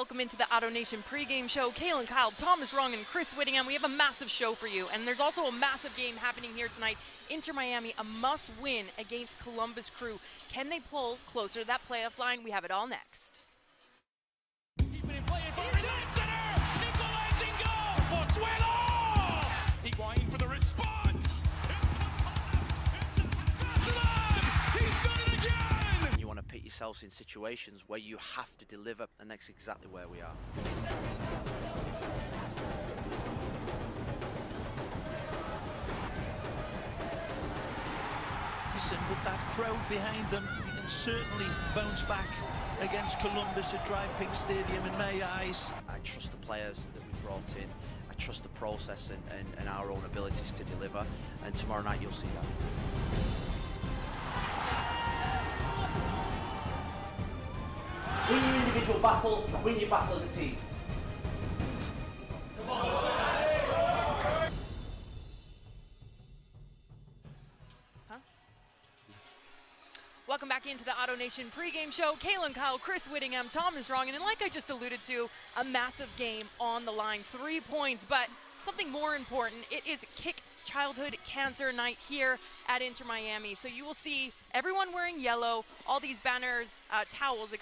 Welcome into the Auto Nation pregame show. Kalen, Kyle, Thomas Rung, and Chris Whittingham. We have a massive show for you, and there's also a massive game happening here tonight. Inter Miami, a must-win against Columbus Crew. Can they pull closer to that playoff line? We have it all next. Keeping it playing for center, equalizing goal. Pozuelo, Higuain for the response. He's done it again. You want to put yourselves in situations where you have to deliver, and that's exactly where we are. Listen, with that crowd behind them, you can certainly bounce back against Columbus at Drive Pink Stadium in my eyes. I trust the players that we've brought in. I trust the process and our own abilities to deliver, and tomorrow night you'll see that. Win your individual battle, win your battle as a team. Welcome back into the Auto Nation pregame show. Kalen, Kyle, Chris Whittingham, Thomas Rung, and like I just alluded to, a massive game on the line. 3 points, but something more important, it is Kick Childhood Cancer Night here at Inter Miami. So you will see everyone wearing yellow, all these banners, towels,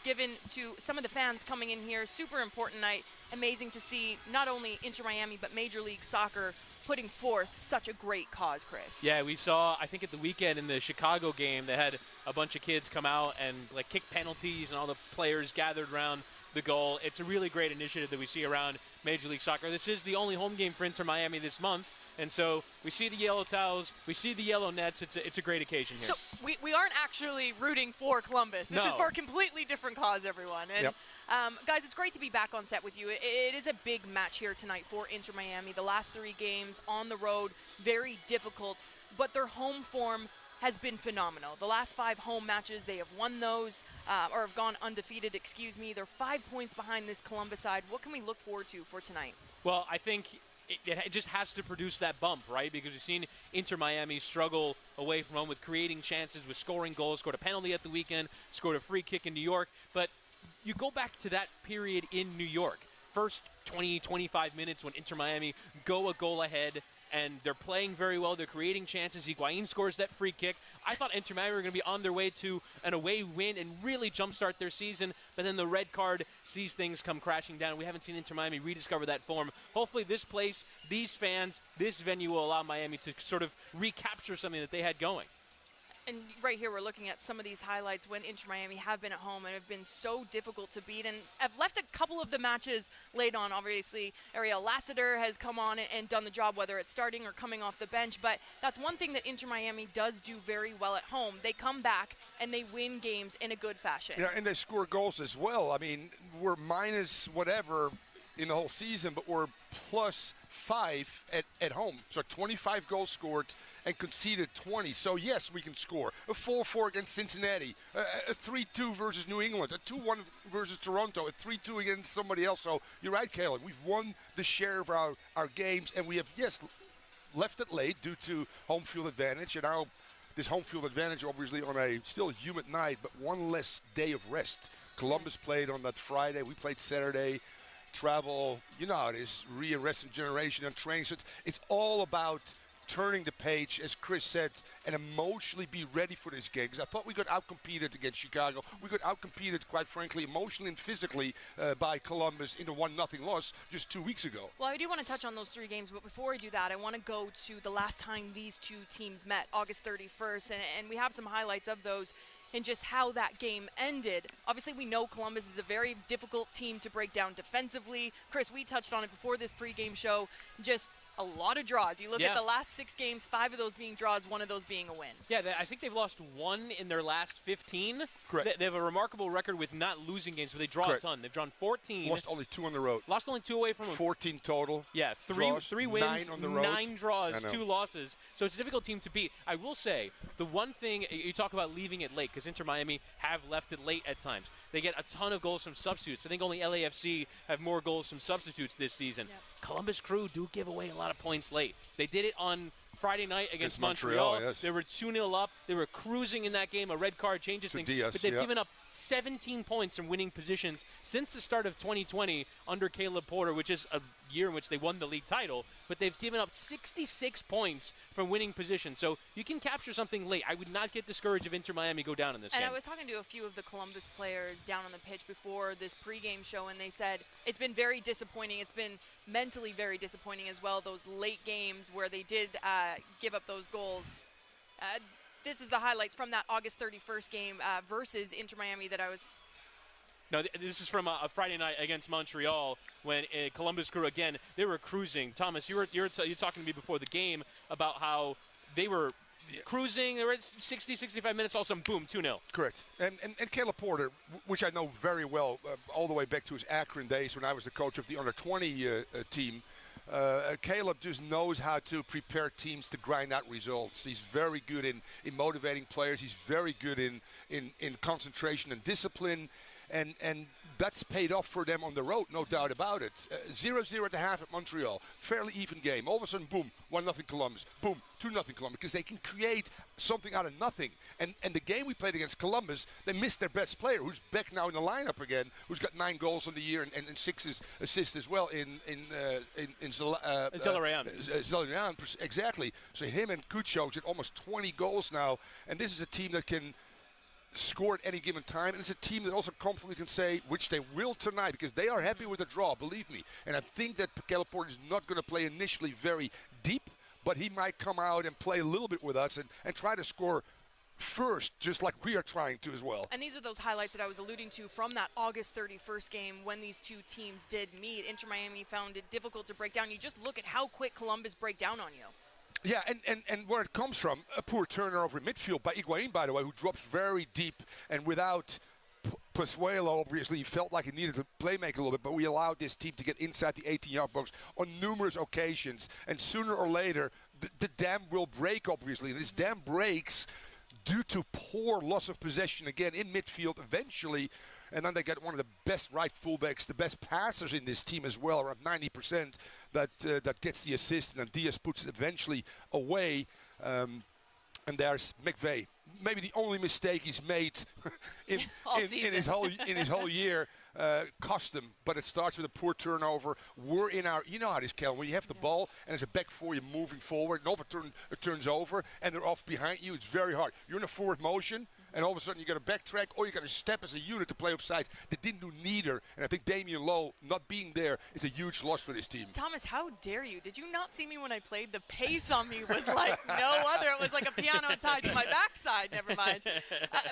given to some of the fans coming in here. Super important night. Amazing to see not only Inter Miami, but Major League Soccer putting forth such a great cause, Chris. Yeah, we saw, I think at the weekend in the Chicago game, they had a bunch of kids come out and like kick penalties, and all the players gathered around the goal. It's a really great initiative that we see around Major League Soccer. This is the only home game for Inter Miami this month, and so we see the yellow towels, we see the yellow nets. It's a great occasion here. So we aren't actually rooting for Columbus. This is for a completely different cause, everyone. And guys, it's great to be back on set with you. It is a big match here tonight for Inter Miami. The last 3 games on the road, very difficult, but their home form has been phenomenal. The last 5 home matches, they have won those, or have gone undefeated, They're 5 points behind this Columbus side. What can we look forward to for tonight? Well, I think it just has to produce that bump, right? Because we've seen Inter Miami struggle away from home with creating chances, with scoring goals, scored a penalty at the weekend, scored a free kick in New York. But you go back to that period in New York, first 20, 25 minutes when Inter Miami go a goal ahead, and they're playing very well. They're creating chances. Higuain scores that free kick. I thought Inter Miami were going to be on their way to an away win and really jumpstart their season, but then the red card sees things come crashing down. We haven't seen Inter Miami rediscover that form. Hopefully this place, these fans, this venue will allow Miami to sort of recapture something that they had going. And right here, we're looking at some of these highlights when Inter Miami have been at home and have been so difficult to beat, and have left a couple of the matches late on. Obviously, Ariel Lassiter has come on and done the job, whether it's starting or coming off the bench. But that's one thing that Inter Miami does do very well at home. They come back and they win games in a good fashion. Yeah, and they score goals as well. I mean, we're minus whatever in the whole season, but we're plus 5 at home. So 25 goals scored and conceded 20. So yes, we can score. A 4-4 against Cincinnati, a 3-2 versus New England, a 2-1 versus Toronto, a 3-2 against somebody else. So you're right, Kalen. We've won the share of our games, and we have, yes, left it late due to home field advantage. And now this home field advantage obviously on a still humid night, but one less day of rest. Columbus played on that Friday. We played Saturday. Travel, you know how it is, re-arrested generation and training. So it's all about turning the page, as Chris said, and emotionally be ready for this game. Because I thought we got outcompeted against Chicago. We got outcompeted, quite frankly, emotionally and physically by Columbus in the 1-0 loss just 2 weeks ago. Well, I do want to touch on those 3 games, but before I do that, I want to go to the last time these 2 teams met, August 31st, and we have some highlights of those and just how that game ended. Obviously, we know Columbus is a very difficult team to break down defensively. Chris, we touched on it before this pregame show, just a lot of draws. You look at the last 6 games, 5 of those being draws, 1 of those being a win. Yeah, I think they've lost 1 in their last 15. Correct. They have a remarkable record with not losing games, but they draw a ton. They've drawn 14. Lost only 2 on the road. Lost only 2 away from them. 14 total. Yeah, 3 wins, 9 on the road. 9 draws, 2 losses. So it's a difficult team to beat. I will say, the one thing, you talk about leaving it late, because Inter Miami have left it late at times. They get a ton of goals from substitutes. I think only LAFC have more goals from substitutes this season. Columbus Crew do give away a lot of points late. They did it on Friday night against Montreal, yes. They were 2-0 up. They were cruising in that game. A red card changes things. Diaz, but they've given up 17 points from winning positions since the start of 2020 under Caleb Porter, which is a year in which they won the league title. But they've given up 66 points from winning positions. So you can capture something late. I would not get discouraged if Inter Miami go down in this game. And I was talking to a few of the Columbus players down on the pitch before this pregame show, and they said it's been very disappointing. It's been mentally very disappointing as well, those late games where they did give up those goals. This is the highlights from that August 31st game versus Inter Miami that I was... No, this is from a Friday night against Montreal when Columbus Crew, again, they were cruising. Thomas, you were talking to me before the game about how they were cruising. They were at 60, 65 minutes, all of a sudden, boom, 2-0. Correct. And Caleb Porter, which I know very well, all the way back to his Akron days when I was the coach of the under-20 team, Caleb just knows how to prepare teams to grind out results. He's very good in motivating players. He's very good in concentration and discipline. And that's paid off for them on the road, no doubt about it. 0-0 at the half at Montreal. Fairly even game. All of a sudden, boom, 1-0 Columbus. Boom, 2-0 Columbus. Because they can create something out of nothing. And the game we played against Columbus, they missed their best player, who's back now in the lineup again, who's got 9 goals on the year and 6 assists as well in Zellerian. Exactly. So him and Kuchok's at almost 20 goals now. And this is a team that can score at any given time, and it's a team that also confidently can say, which they will tonight, because they are happy with the draw, believe me. And I think that Caleb Porter is not going to play initially very deep, but he might come out and play a little bit with us and try to score first, just like we are trying to as well. And these are those highlights that I was alluding to from that August 31st game when these two teams did meet. Inter Miami found it difficult to break down. You just look at how quick Columbus break down on you. Yeah, and where it comes from, a poor turnover in midfield by Higuain, by the way, who drops very deep, and without Pozuelo, obviously, he felt like he needed to play make a little bit, but we allowed this team to get inside the 18-yard box on numerous occasions, and sooner or later, the dam will break, obviously, and this dam breaks due to poor loss of possession, again, in midfield eventually. And then they get one of the best right fullbacks, the best passers in this team as well, around 90%, that gets the assist, and then Diaz puts it eventually away. And there's McVeigh. Maybe the only mistake he's made in his whole year cost him, but it starts with a poor turnover. We're in our, you know how this, Kel, when you have the ball and there's a back four, you're moving forward, and it turns over, and they're off behind you, it's very hard. You're in a forward motion, and all of a sudden you got to backtrack or you got to step as a unit to play offsides. They didn't do neither, and I think Damian Lowe not being there is a huge loss for this team. Thomas, how dare you? Did you not see me when I played? The pace on me was like no other. It was like a piano tied to my backside, never mind.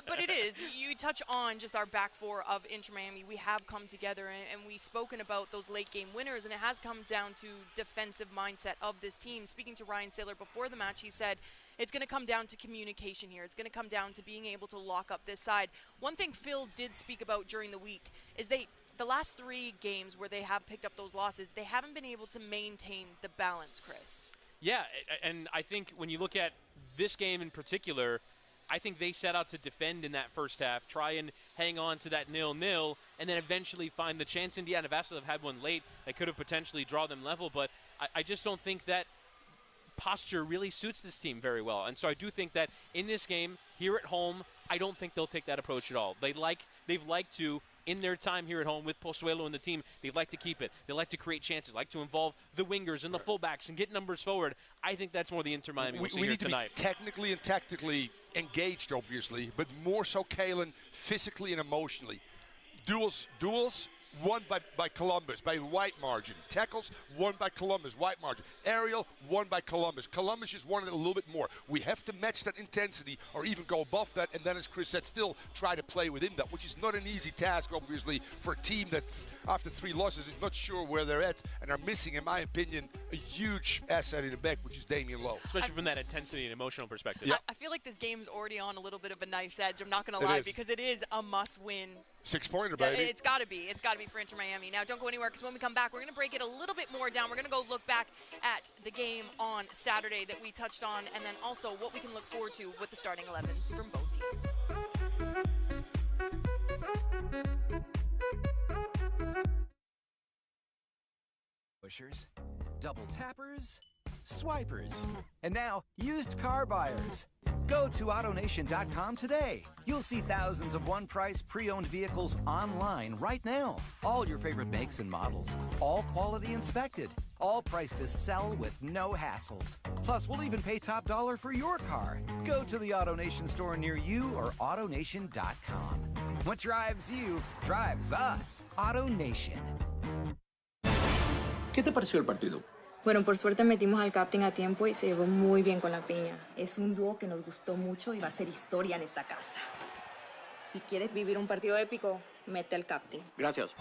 But it is. You touch on just our back four of Inter Miami. We have come together, and we've spoken about those late game winners, and it has come down to defensive mindset of this team. Speaking to Ryan Saylor before the match, he said, it's going to come down to communication here. It's going to come down to being able to lock up this side. One thing Phil did speak about during the week is the last 3 games where they have picked up those losses, they haven't been able to maintain the balance, Chris. Yeah, and I think when you look at this game in particular, I think they set out to defend in that first half, try and hang on to that 0-0, and then eventually find the chance. Indiana Vasilov had one late that could have potentially drawn them level, but I just don't think that posture really suits this team very well. And so I do think that in this game, here at home, I don't think they'll take that approach at all. They've liked to, in their time here at home with Pozuelo and the team, they'd like to keep it. They like to create chances, like to involve the wingers and the fullbacks and get numbers forward. I think that's more the Inter Miami we'll see here tonight. We need to be technically and tactically engaged, obviously, but more so, Kalen, physically and emotionally. Duels won by Columbus by wide margin. Tackles won by Columbus, wide margin. Aerial won by Columbus. Columbus just wanted it a little bit more. We have to match that intensity or even go above that, and then, as Chris said, still try to play within that, which is not an easy task, obviously, for a team that's, after 3 losses, is not sure where they're at and are missing, in my opinion, a huge asset in the back, which is Damian Lowe. Especially from that intensity and emotional perspective. Yeah. I feel like this game's already on a little bit of a knife's edge. I'm not going to lie, because it is a must-win. 6-pointer, baby. It's got to be. It's got to be for Inter Miami. Now, don't go anywhere, because when we come back, we're going to break it a little bit more down. We're going to go look back at the game on Saturday that we touched on, and then also what we can look forward to with the starting 11s from both teams. Pushers, double tappers, swipers, and now used car buyers. Go to AutoNation.com today. You'll see thousands of one-price pre-owned vehicles online right now. All your favorite makes and models, all quality inspected, all priced to sell with no hassles. Plus, we'll even pay top dollar for your car. Go to the AutoNation store near you or AutoNation.com. What drives you, drives us. AutoNation. ¿Qué te pareció el partido? Bueno, por suerte metimos al captain a tiempo y se llevó muy bien con la piña. Es un dúo que nos gustó mucho y va a ser historia en esta casa. Si quieres vivir un partido épico, mete al captain. Gracias.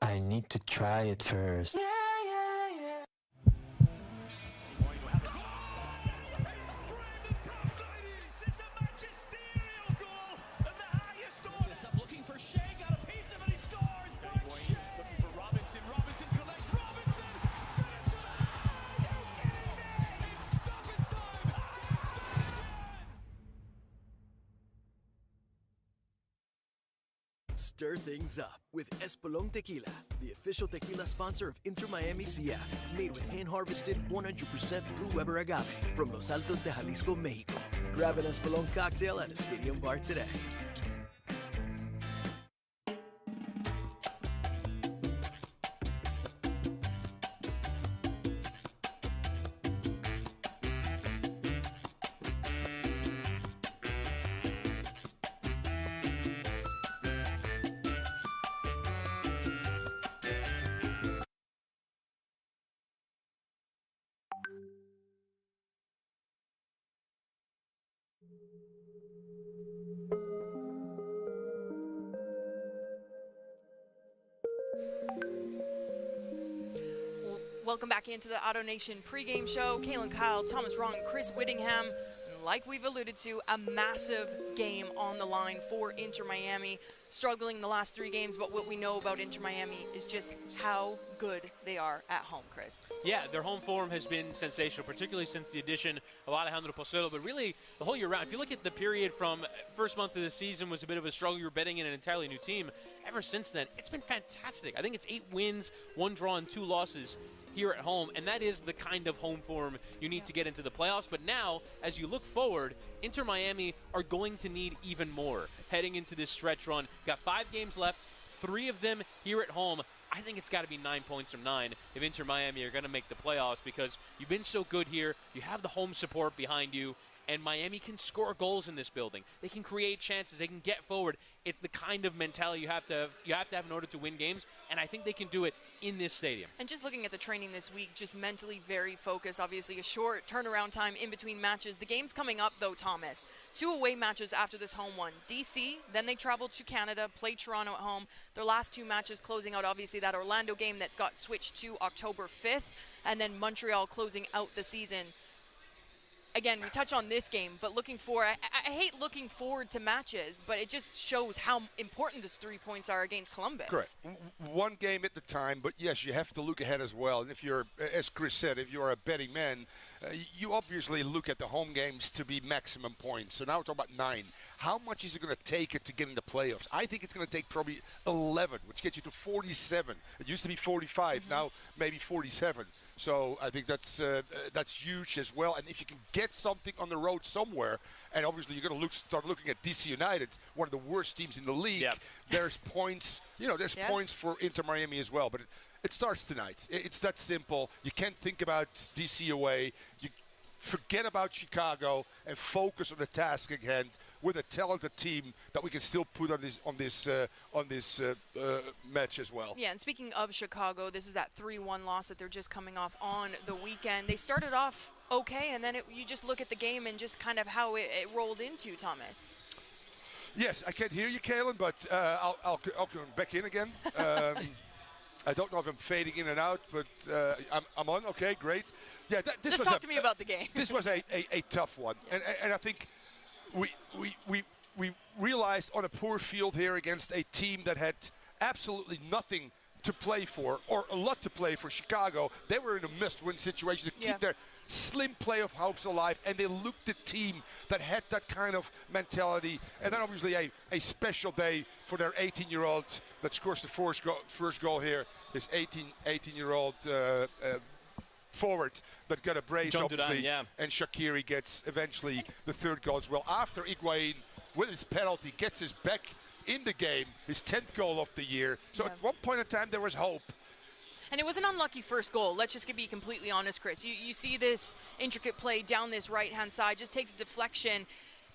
I need to try it first. Stir things up with Espolón Tequila, the official tequila sponsor of Inter Miami CF. Made with hand-harvested 100% Blue Weber agave from Los Altos de Jalisco, Mexico. Grab an Espolón cocktail at a stadium bar today. Welcome back into the Auto Nation pregame show. Kaylin Kyle, Thomas Wrong, and Chris Whittingham. Like we've alluded to, a massive game on the line for Inter Miami. Struggling the last 3 games, but what we know about Inter Miami is just how good they are at home, Chris. Yeah, their home form has been sensational, particularly since the addition of Alejandro Pozuelo, but really the whole year round. If you look at the period from first month of the season was a bit of a struggle. You were betting in an entirely new team. Ever since then, it's been fantastic. I think it's 8 wins, 1 draw, and 2 losses here at home, and that is the kind of home form you need to get into the playoffs. But now, as you look forward, Inter Miami are going to need even more heading into this stretch run. Got 5 games left, 3 of them here at home. I think it's got to be 9 points from 9 if Inter Miami are going to make the playoffs, because you've been so good here. You have the home support behind you, and Miami can score goals in this building. They can create chances. They can get forward. It's the kind of mentality you have to have in order to win games, and I think they can do it in this stadium. And just looking at the training this week, just mentally very focused. Obviously a short turnaround time in between matches. The game's coming up, though, Thomas. 2 away matches after this home one. DC, then they travel to Canada, play Toronto at home. Their last 2 matches closing out, obviously, that Orlando game that got switched to October 5th, and then Montreal closing out the season. Again, we touch on this game, but I hate looking forward to matches, but it just shows how important those 3 points are against Columbus. Correct. One game at the time, but yes, you have to look ahead as well. And if you're, as Chris said, if you're a betting man, you obviously look at the home games to be maximum points. So now we're talking about 9. How much is it going to take it to get in the playoffs? I think it's going to take probably 11, which gets you to 47. It used to be 45, now maybe 47. So I think that's huge as well. And if you can get something on the road somewhere, and obviously you're going to start looking at DC United, one of the worst teams in the league. Yep. There's points. There's points for Inter Miami as well. But it starts tonight. It's that simple. You can't think about DC away. You forget about Chicago and focus on the task at hand with a talented team that we can still put on this match as well. Yeah, and speaking of Chicago, this is that 3-1 loss that they're just coming off on the weekend. They started off okay, and then you just look at the game and just kind of how it rolled into, Thomas. Yes, I can't hear you, Kaylin, but I'll come back in again. I don't know if I'm fading in and out, but I'm on. Okay, great. Yeah, just talk to me about the game. This was a tough one, yeah. and I think we realized on a poor field here against a team that had absolutely nothing to play for, or a lot to play for Chicago. They were in a must-win situation to keep their slim playoff hopes alive, and they looked the team that had that kind of mentality. And then obviously a special day for their 18-year-old that scores the first goal here. This 18-year-old forward that got a brace, John obviously, Duran, and Shaqiri gets eventually the third goal as well. After Higuain, with his penalty, gets his back in the game, his 10th goal of the year. So at one point in time, there was hope. And it was an unlucky first goal. Let's just be completely honest, Chris. You see this intricate play down this right-hand side, just takes a deflection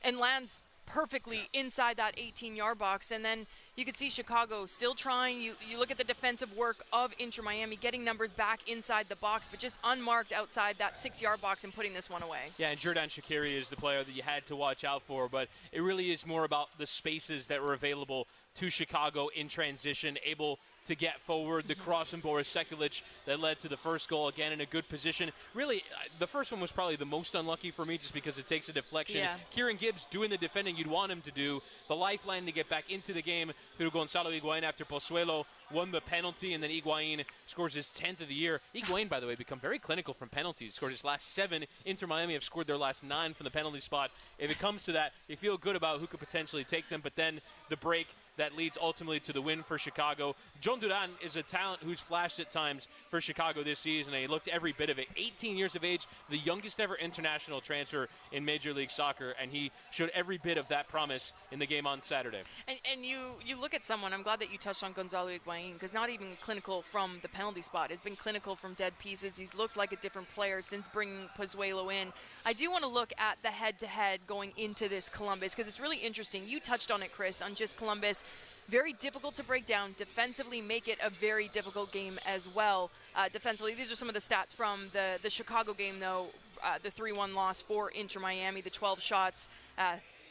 and lands perfectly inside that 18-yard box. And then you could see Chicago still trying. You look at the defensive work of Inter Miami, getting numbers back inside the box, but just unmarked outside that 6-yard box and putting this one away. Yeah, and Xherdan Shaqiri is the player that you had to watch out for, but it really is more about the spaces that were available to Chicago in transition, able to get forward. The cross from Boris Sekulic that led to the first goal, again in a good position. Really, the first one was probably the most unlucky for me just because it takes a deflection. Yeah. Kieran Gibbs doing the defending you'd want him to do. The lifeline to get back into the game through Gonzalo Higuain after Pozuelo won the penalty, and then Higuain scores his 10th of the year. Higuain, by the way, become very clinical from penalties. Scored his last 7. Inter Miami have scored their last 9 from the penalty spot. If it comes to that, you feel good about who could potentially take them, but then the break that leads ultimately to the win for Chicago. John Duran is a talent who's flashed at times for Chicago this season, and he looked every bit of it. 18 years of age, the youngest ever international transfer in Major League Soccer, and he showed every bit of that promise in the game on Saturday. And you look at someone, I'm glad that you touched on Gonzalo Higuain, because not even clinical from the penalty spot. It's been clinical from dead pieces. He's looked like a different player since bringing Pozuelo in. I do want to look at the head-to-head going into this Columbus, because it's really interesting. You touched on it, Chris, on just Columbus. Very difficult to break down. Defensively, make it a very difficult game as well. Defensively, these are some of the stats from the Chicago game, though. The 3-1 loss for Inter Miami, the 12 shots,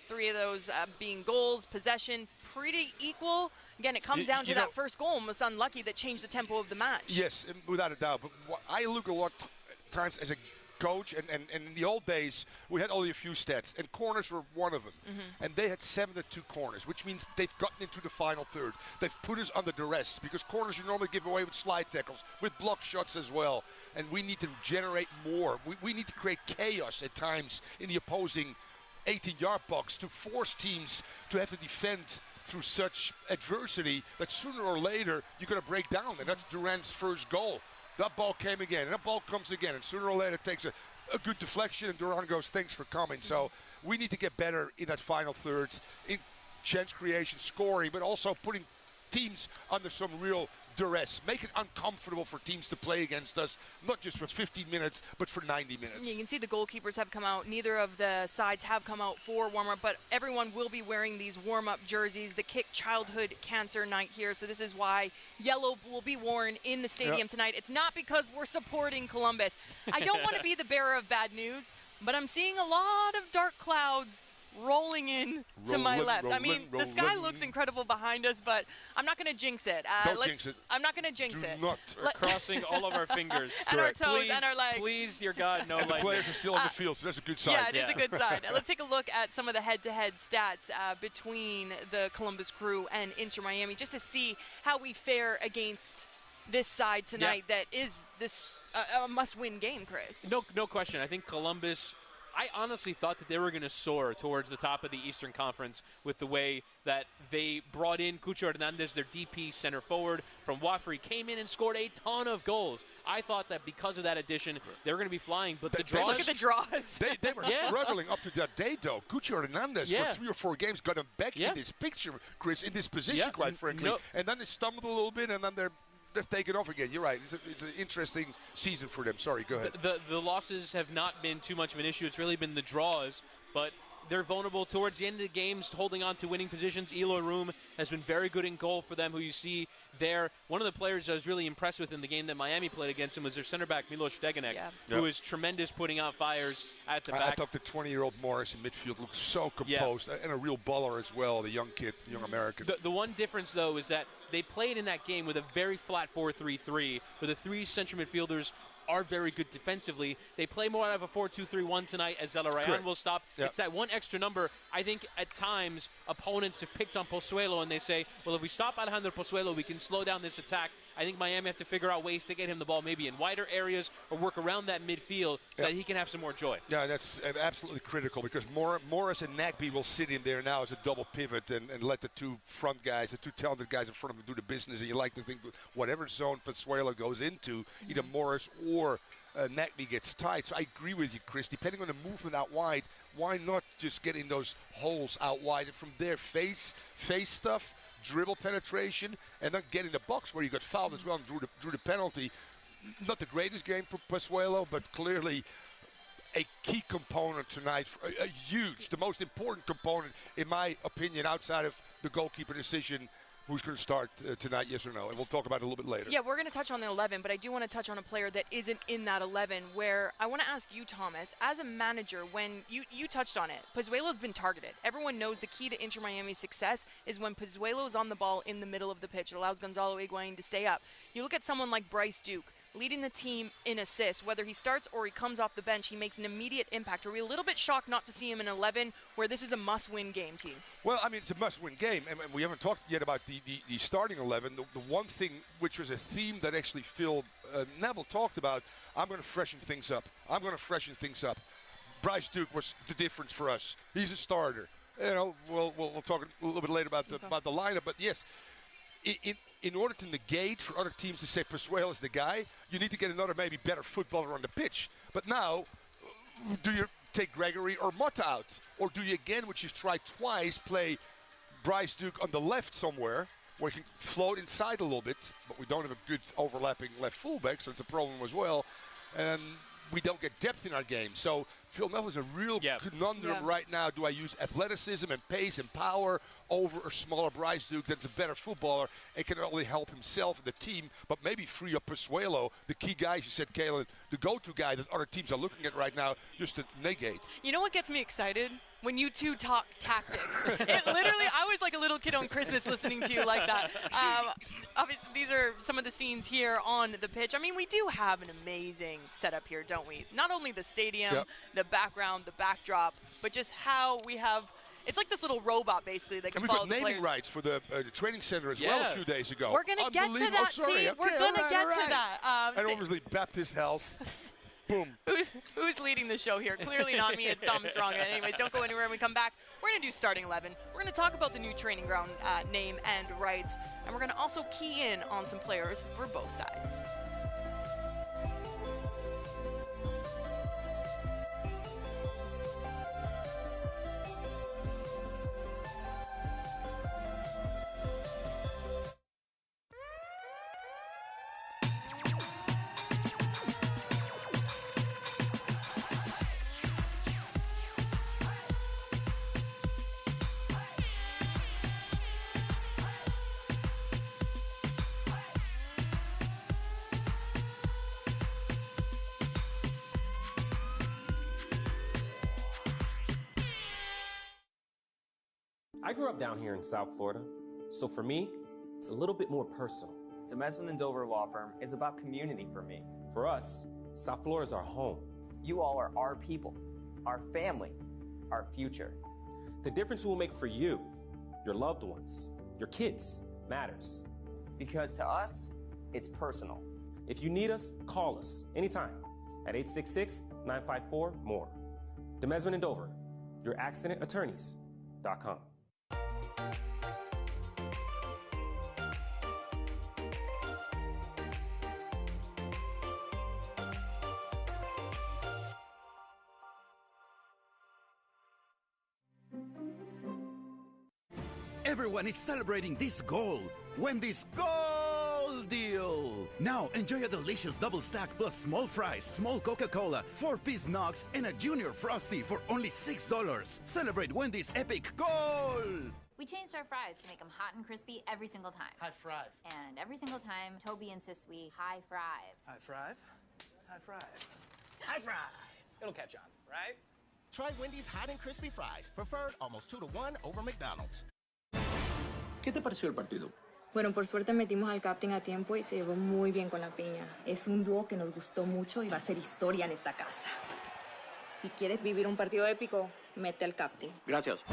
3 of those being goals, possession, pretty equal. Again, it comes down to that first goal, almost unlucky, that changed the tempo of the match. Yes, without a doubt. But I look a lot times as a coach, and in the old days, we had only a few stats, and corners were one of them. And they had 72 corners, which means they've gotten into the final third. They've put us under duress, because corners you normally give away with slide tackles, with block shots as well. And we need to generate more. We need to create chaos at times in the opposing 18-yard box to force teams to have to defend through such adversity that sooner or later you're going to break down. And that's Duran's first goal. That ball came again, and that ball comes again, and sooner or later it takes a good deflection, and Duran goes, thanks for coming. So we need to get better in that final third, in chance creation, scoring, but also putting teams under some real duress. Make it uncomfortable for teams to play against us, not just for 15 minutes, but for 90 minutes. You can see the goalkeepers have come out. Neither of the sides have come out for warm-up, but everyone will be wearing these warm-up jerseys. The Kick Childhood Cancer Night here, so this is why yellow will be worn in the stadium tonight. It's not because we're supporting Columbus. I don't want to be the bearer of bad news, but I'm seeing a lot of dark clouds rolling in to my left. I mean, the sky looks incredible behind us, but I'm not going to jinx it. Don't jinx it. I'm not going to jinx it. Not. We're crossing all of our fingers. And our toes please, and our legs. Please, dear God, no And the lightning. players are still on the field, so that's a good sign. Yeah, it is a good sign. Let's take a look at some of the head-to-head stats between the Columbus Crew and Inter Miami, just to see how we fare against this side tonight that is this a must-win game, Chris. No question. I think Columbus, I honestly thought that they were going to soar towards the top of the Eastern Conference with the way that they brought in Cucho Hernandez, their DP center forward from Wofford. He came in and scored a ton of goals. I thought that because of that addition, they were going to be flying, but the draws. Look at the draws. They were struggling up to that day, though. Cucho Hernandez, for 3 or 4 games, got them back in this picture, Chris, in this position, quite frankly. And then they stumbled a little bit, and then they've taken off again. You're right. It's an interesting season for them. Sorry, go ahead. The losses have not been too much of an issue. It's really been the draws, but they're vulnerable towards the end of the games, holding on to winning positions. Eloy Room has been very good in goal for them, who you see there. One of the players I was really impressed with in the game that Miami played against him was their center back, Milos Steganek, who is tremendous putting out fires at the back. I thought the 20-year-old Morris in midfield looked so composed, and a real baller as well, the young kid, the young American. The one difference, though, is that they played in that game with a very flat 4-3-3, where the 3 central midfielders are very good defensively. They play more out of a 4-2-3-1 tonight, as Zelarayan will stop. It's that one extra number. I think at times opponents have picked on Pozuelo and they say, well, if we stop Alejandro Pozuelo, we can slow down this attack. I think Miami have to figure out ways to get him the ball maybe in wider areas or work around that midfield so that he can have some more joy. Yeah, that's absolutely critical because Morris and Nagbe will sit in there now as a double pivot and let the two front guys, the two talented guys in front of him do the business. And you like to think whatever zone Pozuelo goes into, either Morris or Nagbe gets tight. So I agree with you, Chris. Depending on the movement out wide, why not just get in those holes out wide and from there face stuff, dribble penetration, and then get in the box where you got fouled as well and drew the penalty. Not the greatest game for Pozuelo, but clearly a key component tonight, a huge, the most important component, in my opinion, outside of the goalkeeper decision, who's going to start tonight, yes or no? And we'll talk about it a little bit later. Yeah, we're going to touch on the 11, but I do want to touch on a player that isn't in that 11, where I want to ask you, Thomas, as a manager, when you touched on it, Pozuelo's been targeted. Everyone knows the key to Inter Miami's success is when Pozuelo is on the ball in the middle of the pitch. It allows Gonzalo Higuain to stay up. You look at someone like Bryce Duke, leading the team in assists. Whether he starts or he comes off the bench, he makes an immediate impact. Are we a little bit shocked not to see him in 11 where this is a must-win game, team? Well, I mean, it's a must-win game, and we haven't talked yet about the starting 11. The one thing which was a theme that actually Phil Neville talked about, I'm going to freshen things up. Bryce Duke was the difference for us. He's a starter. You know, we'll talk a little bit later about the lineup, but yes, in order to negate for other teams to say Pozuelo is the guy, you need to get another maybe better footballer on the pitch. But now, do you take Gregory or Motta out? Or do you again, which you've tried twice, play Bryce Duke on the left somewhere where he can float inside a little bit, but we don't have a good overlapping left fullback, so it's a problem as well. And we don't get depth in our game. So Phil Neville is a real conundrum right now. Do I use athleticism and pace and power over a smaller Bryce Duke that's a better footballer and can not only help himself and the team, but maybe free up Pozuelo, the key guy, you said, Kalen, the go-to guy that other teams are looking at right now, just to negate. You know what gets me excited? When you two talk tactics. It literally, I was like a little kid on Christmas listening to you like that. Obviously, these are some of the scenes here on the pitch. I mean, we do have an amazing setup here, don't we? Not only the stadium, the background, the backdrop, but just how we have. It's like this little robot, basically, that can follow the players. And we've got naming rights for the training center as well a few days ago. We're going to get to that, team. We're going to get to that. And obviously, Baptist Health. Boom. Who's leading the show here? Clearly not me. It's Thomas Wrong. Anyways, don't go anywhere. When we come back, we're going to do starting 11. We're going to talk about the new training ground name and rights. And we're going to also key in on some players for both sides. I grew up down here in South Florida, so for me, it's a little bit more personal. Demesman & Dover Law Firm is about community for me. For us, South Florida is our home. You all are our people, our family, our future. The difference we will make for you, your loved ones, your kids, matters. Because to us, it's personal. If you need us, call us anytime at 866-954-MORE. Demesman & Dover, your accidentattorneys.com. Everyone is celebrating this goal. Wendy's Goal Deal! Now enjoy a delicious double stack plus small fries, small Coca-Cola, 4-piece nugs, and a junior Frosty for only $6. Celebrate Wendy's epic goal! We changed our fries to make them hot and crispy every single time. High five. And every single time, Toby insists we high five. High five? High five. High five. It'll catch on, right? Try Wendy's hot and crispy fries, preferred almost 2-to-1 over McDonald's. ¿Qué te pareció el partido? Bueno, por suerte metimos al captain a tiempo y se llevó muy bien con la piña. Es un dúo que nos gustó mucho y va a ser historia en esta casa. Si quieres vivir un partido épico, mete al captain. Gracias.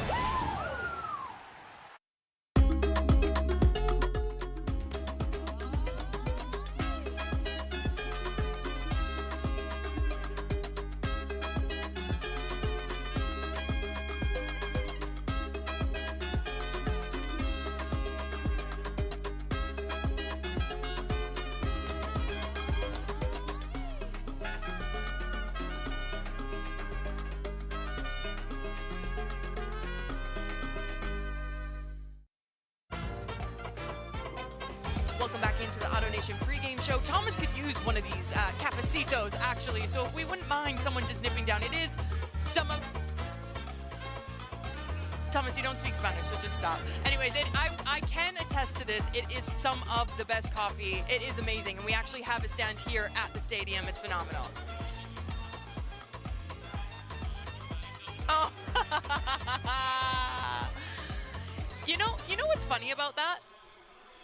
Auto Nation pregame show. Thomas could use one of these cafecitos, actually, so if we wouldn't mind someone just nipping down. It is some of... Thomas, you don't speak Spanish, so just stop. Anyways, I can attest to this. It is some of the best coffee. It is amazing, and we actually have a stand here at the stadium. It's phenomenal. Oh. You know what's funny about that?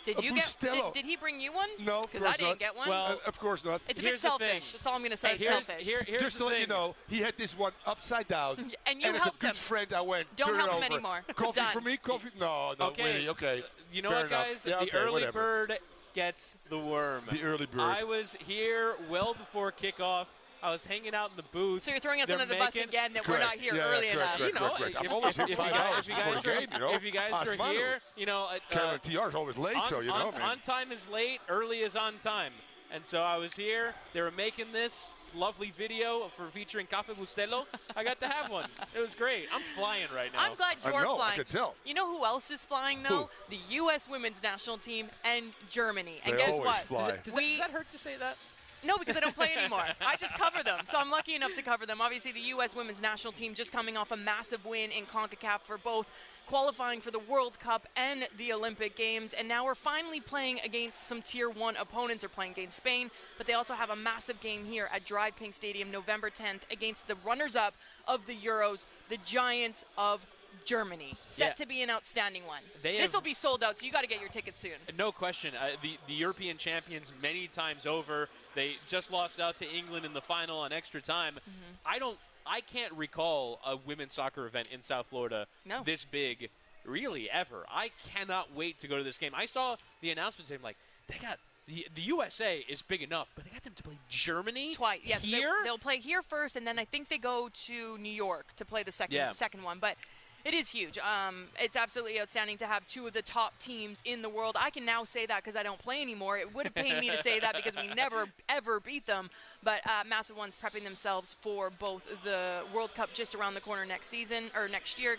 Did you get? Did he bring you one? No, because I didn't get one. Well, of course not. It's a bit selfish. That's all I'm gonna say. It's selfish. Just to let you know, he had this one upside down. And you as helped a good him. friend, I went. Don't turn help it him over. anymore. Coffee Done. for me? Coffee? No, Okay. really. Okay. You know Fair what, enough. guys? Yeah, the okay, early whatever. bird gets the worm. The early bird. I was here well before kickoff. I was hanging out in the booth. So you're throwing us They're under the bus making- again that we're not here early enough. Correct. I'm always here 5 hours before the game, you know. If you guys are Asmanu. here, you know. Kevin TR is always late, so you know, man. On time is late, early is on time. And so I was here. They were making this lovely video for featuring Café Bustelo. I got to have one. It was great. I'm flying right now. I'm glad you're flying. I could tell. You know who else is flying, though? Who? The U.S. women's national team and Germany. And They guess always what? fly. Does that hurt to say that? No, because I don't play anymore. I just cover them. So I'm lucky enough to cover them. Obviously, the U.S. women's national team just coming off a massive win in CONCACAF for both qualifying for the World Cup and the Olympic Games. And now we're finally playing against some Tier 1 opponents. They're playing against Spain, but they also have a massive game here at Drive Pink Stadium November 10th against the runners-up of the Euros, the Giants of Germany. Set to be an outstanding one. This will be sold out, so you got to get your tickets soon. No question. The European champions many times over. They just lost out to England in the final on extra time. I can't recall a women's soccer event in South Florida this big, really, ever. I cannot wait to go to this game. I saw the announcement saying, like, they got the USA is big enough, but they got them to play Germany twice. Yes, here. They'll play here first, and then I think they go to New York to play the second one. But it is huge. It's absolutely outstanding to have two of the top teams in the world. I can now say that because I don't play anymore. It would have pained me to say that because we never, ever beat them. But massive ones prepping themselves for both the World Cup just around the corner next year,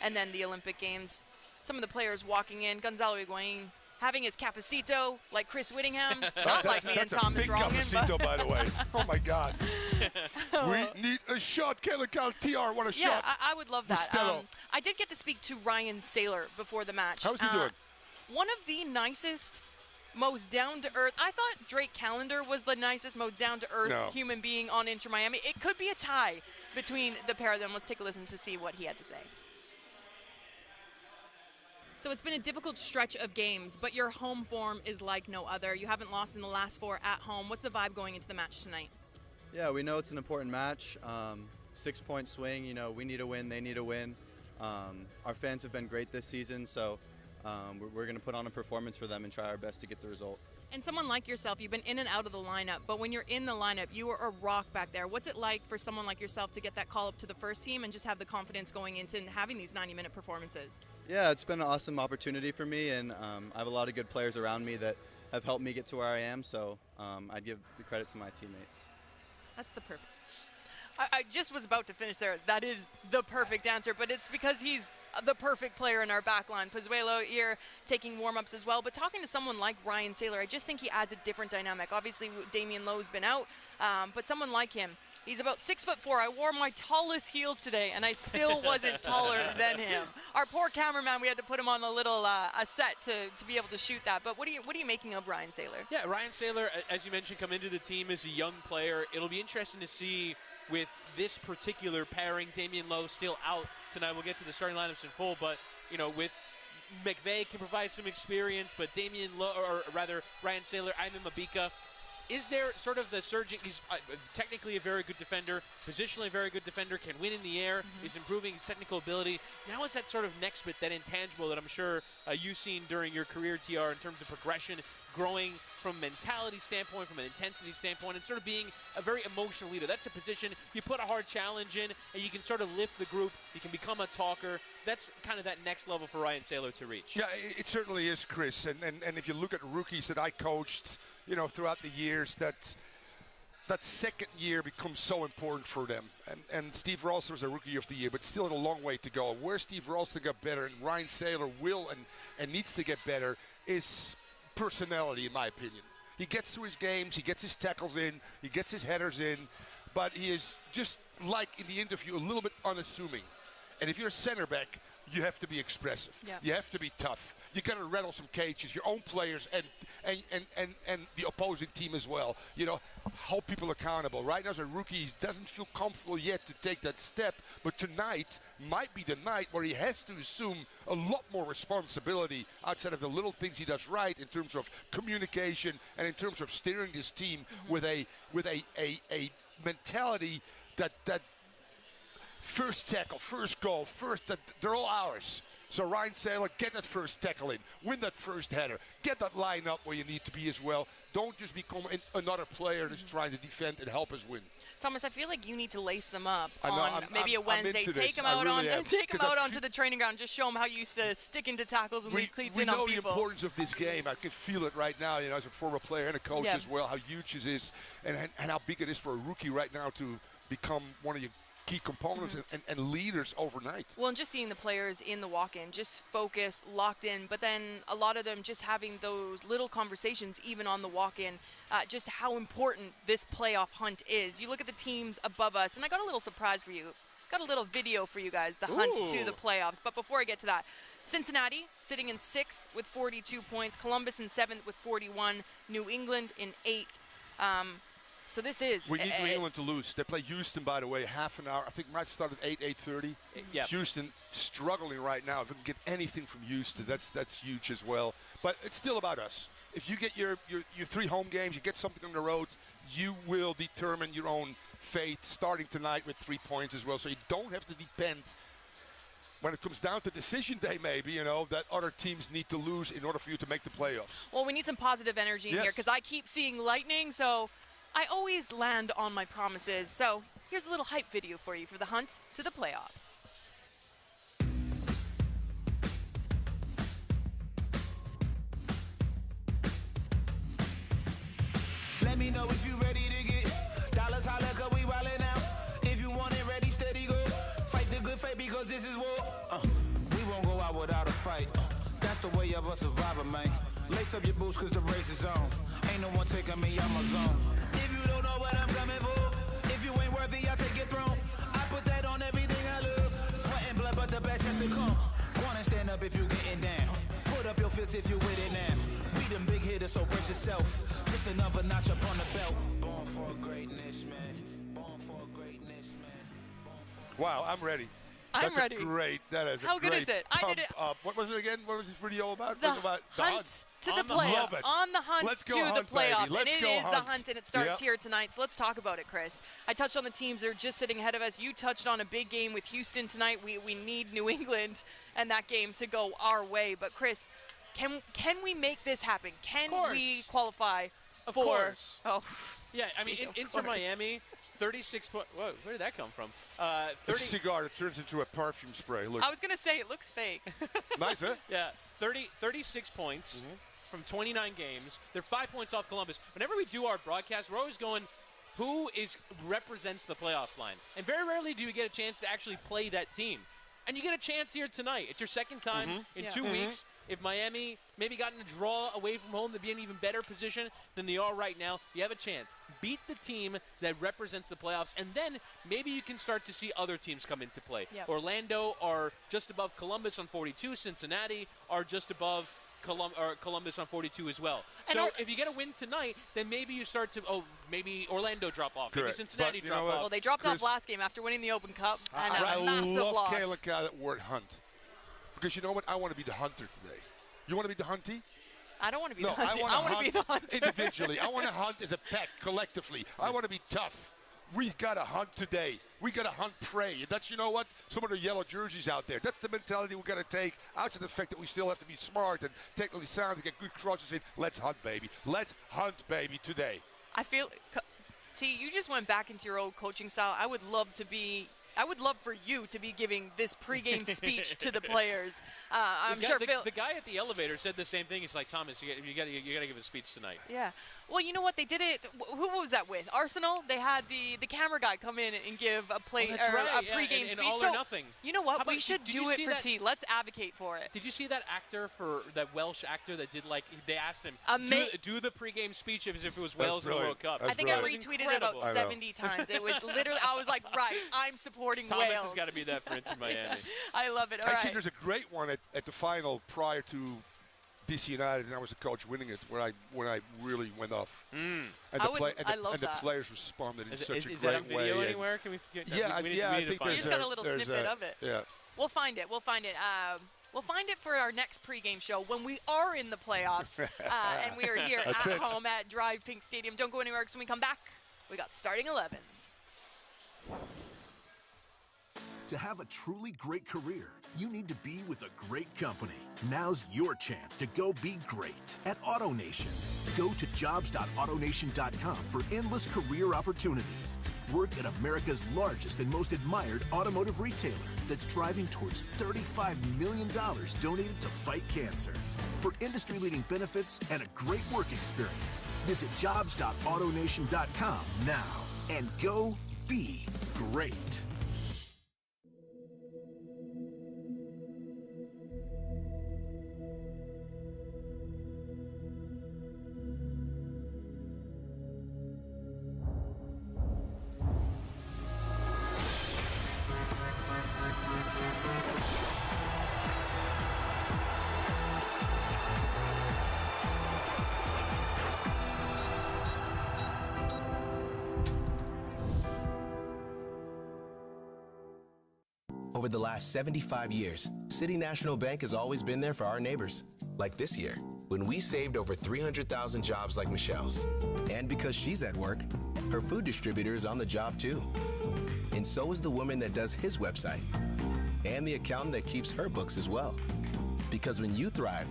and then the Olympic Games. Some of the players walking in, Gonzalo Higuain having his cafecito like Chris Whittingham, not like me and Thomas Wrong. That's a big cafecito, by the way. Oh, my God. We need a shot. Kevin TR, want a shot. Yeah, I would love that. Bustelo. I did get to speak to Ryan Saylor before the match. How's he doing? One of the nicest, most down-to-earth. I thought Drake Callender was the nicest, most down-to-earth human being on Inter Miami. It could be a tie between the pair of them. Let's take a listen to see what he had to say. So it's been a difficult stretch of games, but your home form is like no other. You haven't lost in the last 4 at home. What's the vibe going into the match tonight? Yeah, we know it's an important match. 6-point swing, you know, we need a win, they need a win. Our fans have been great this season, so we're going to put on a performance for them and try our best to get the result. And someone like yourself, you've been in and out of the lineup, but when you're in the lineup, you are a rock back there. What's it like for someone like yourself to get that call up to the first team and just have the confidence going into having these 90-minute performances? Yeah, it's been an awesome opportunity for me, and I have a lot of good players around me that have helped me get to where I am, so I'd give the credit to my teammates. That's the perfect. I just was about to finish there. That is the perfect answer, but it's because he's the perfect player in our back line. Pozuelo here taking warm-ups as well, but talking to someone like Ryan Saylor, I just think he adds a different dynamic. Obviously, Damian Lowe's been out, but someone like him, he's about 6'4". I wore my tallest heels today, and I still wasn't taller than him. Our poor cameraman, we had to put him on a little a set to be able to shoot that. But what are you making of Ryan Saylor? Yeah, Ryan Saylor, as you mentioned, come into the team as a young player. It'll be interesting to see with this particular pairing. Damian Lowe still out tonight. We'll get to the starting lineups in full, but you know, with McVeigh can provide some experience, but Damian Lowe, or rather Ryan Saylor, Ayman Mabika. Is there sort of the surging? He's technically a very good defender, positionally a very good defender, can win in the air, is improving his technical ability. Now is that sort of next bit, that intangible that I'm sure you've seen during your career, TR, in terms of progression, growing from a mentality standpoint, from an intensity standpoint, and sort of being a very emotional leader. That's a position you put a hard challenge in, and you can sort of lift the group. You can become a talker. That's kind of that next level for Ryan Saylor to reach. Yeah, it certainly is, Chris. And if you look at rookies that I coached, you know, throughout the years, that second year becomes so important for them. And Steve Ralston was a rookie of the year, but still had a long way to go. Where Steve Ralston got better and Ryan Saylor will and needs to get better is personality, in my opinion. He gets to his games, he gets his tackles in, he gets his headers in, but he is just, like in the interview, a little bit unassuming. And if you're a center back, you have to be expressive. Yeah. You have to be tough. You got to rattle some cages, your own players and the opposing team as well. You know, hold people accountable. Right now, as a rookie, he doesn't feel comfortable yet to take that step. But tonight might be the night where he has to assume a lot more responsibility outside of the little things he does right in terms of communication and in terms of steering this team with a mentality that first tackle, first goal, they're all ours. So Ryan Saylor, get that first tackle in, win that first header, get that line up where you need to be as well. Don't just become another player that's trying to defend and help us win. Thomas, I feel like you need to lace them up I know, on maybe a Wednesday. Take them out onto the training ground. Just show them how you used to stick into tackles and leave cleats in on people. We know the importance of this game. I can feel it right now, you know, as a former player and a coach as well, how huge it is and how big it is for a rookie right now to become one of your key components and leaders overnight. Well, and just seeing the players in the walk-in, just focused, locked in, but then a lot of them just having those little conversations even on the walk-in, just how important this playoff hunt is. You look at the teams above us, and I got a little surprise for you. Got a little video for you guys, the hunt to the playoffs. But before I get to that, Cincinnati sitting in 6th with 42 points, Columbus in 7th with 41, New England in 8th. So this is... We need New England to lose. They play Houston, by the way, half an hour. I think might start at 8:30. Yep. Houston struggling right now. If we can get anything from Houston, that's huge as well. But it's still about us. If you get your 3 home games, you get something on the road, you will determine your own fate starting tonight with 3 points as well. So you don't have to depend, when it comes down to decision day maybe, you know, that other teams need to lose in order for you to make the playoffs. Well, we need some positive energy in here because I keep seeing lightning, so I always land on my promises. So here's a little hype video for you for the hunt to the playoffs. Let me know if you ready to get dollars, holla, cause we wildin' out. If you want it ready, steady, go. Fight the good fight because this is war. We won't go out without a fight. That's the way of a survivor, man. Lace up your boots cause the race is on. Ain't no one taking me out my zone. If you don't know what I'm coming for, if you ain't worthy, I'll take your throne. I put that on everything I love. Sweat and blood, but the best has to come. Go on and stand up if you getting down. Put up your fists if you with it now. We them big hitters, so brace yourself. Just another notch up on the belt. Born for greatness, man. Born for greatness, man. Wow, I'm ready. I'm ready. That is How a good great is it? I did it. What was it again? What was this video about? The it was about the hunt to the playoffs. On the hunt to the playoffs. And it is the hunt, and it starts here tonight. So let's talk about it, Chris. I touched on the teams that are just sitting ahead of us. You touched on a big game with Houston tonight. We need New England and that game to go our way. But, Chris, can we make this happen? Can we qualify Of for... course. Oh. Yeah, I mean, Inter Miami, 36 points. Whoa, where did that come from? A cigar that turns into a perfume spray. Look. I was going to say, it looks fake. Nice, huh? Yeah, 36 points from 29 games. They're 5 points off Columbus. Whenever we do our broadcast, we're always going, who represents the playoff line? And very rarely do you get a chance to actually play that team. And you get a chance here tonight. It's your second time in 2 weeks. If Miami maybe gotten a draw away from home, they'd be in an even better position than they are right now. You have a chance. Beat the team that represents the playoffs, and then maybe you can start to see other teams come into play. Yep. Orlando are just above Columbus on 42. Cincinnati are just above Columbus on 42 as well. And so if you get a win tonight, then maybe you start to, maybe Orlando drop off. Maybe Cincinnati drop off. Well, they dropped off last game after winning the Open Cup and a massive love loss. Kayla that word hunt. Because you know what? I want to be the hunter today. You want to be the hunty? I don't want to be the hunter. I want to be the hunter. Individually. I want to hunt as a pack, collectively. I want to be tough. We got to hunt today. We got to hunt prey. And that's, you know what? Some of the yellow jerseys out there. That's the mentality we got to take. Outside the fact that we still have to be smart and technically sound to get good crosses in. Let's hunt, baby. Let's hunt, baby, today. I feel... T, you just went back into your old coaching style. I would love to be I would love for you to be giving this pregame speech to the players. I'm sure Phil. The guy at the elevator said the same thing. He's like, Thomas, you got to give a speech tonight. Yeah. Well, you know what? They did it. Who was that with? Arsenal. They had the camera guy come in and give a pregame speech. All or nothing. You know what? We should do it for T. Let's advocate for it. Did you see that that Welsh actor that did they asked him do the pregame speech as if it was Wales in the World Cup? I think I retweeted it about 70 times. It was literally, I was like, right, I'm supporting Thomas Wales. has got to be that for Inter Miami. I love it. All Actually, right. there's a great one at the final prior to DC United, and I was the coach winning it, when I really went off. Mm. And the players responded in such a great way. Is that on video anywhere? Can we get I think we just got a little snippet of it. Yeah. We'll find it. We'll find it for our next pregame show when we are in the playoffs and we are here at home at Drive Pink Stadium. Don't go anywhere because when we come back, we got starting 11s. To have a truly great career, you need to be with a great company. Now's your chance to go be great at AutoNation. Go to jobs.autonation.com for endless career opportunities. Work at America's largest and most admired automotive retailer that's driving towards $35 million donated to fight cancer. For industry-leading benefits and a great work experience, visit jobs.autonation.com now and go be great. Over the last 75 years, City National Bank has always been there for our neighbors. Like this year, when we saved over 300,000 jobs like Michelle's. And because she's at work, her food distributor is on the job too. And so is the woman that does his website. And the accountant that keeps her books as well. Because when you thrive,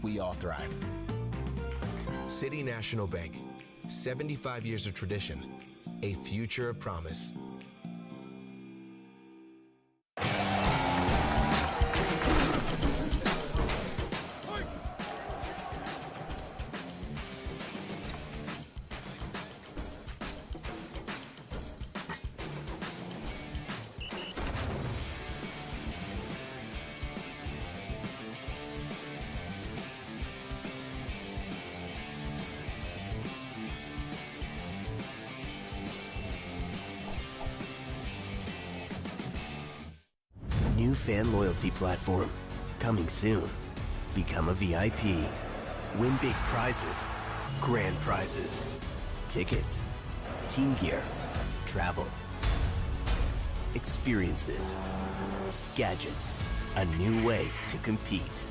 we all thrive. City National Bank, 75 years of tradition, a future of promise. New fan loyalty platform. Coming soon. Become a VIP. Win big prizes. Grand prizes. Tickets. Team gear. Travel. Experiences. Gadgets. A new way to compete.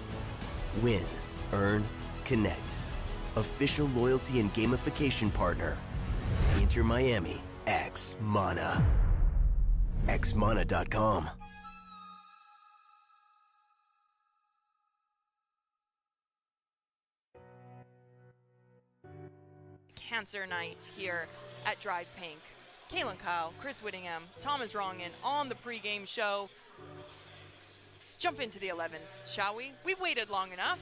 Win. Earn. Connect. Official loyalty and gamification partner. Inter Miami X Mana. xmana.com. Cancer night here at Drive Pink. Kaylin Kyle, Chris Whittingham, Thomas Rongen on the pregame show. Let's jump into the 11s, shall we? We've waited long enough.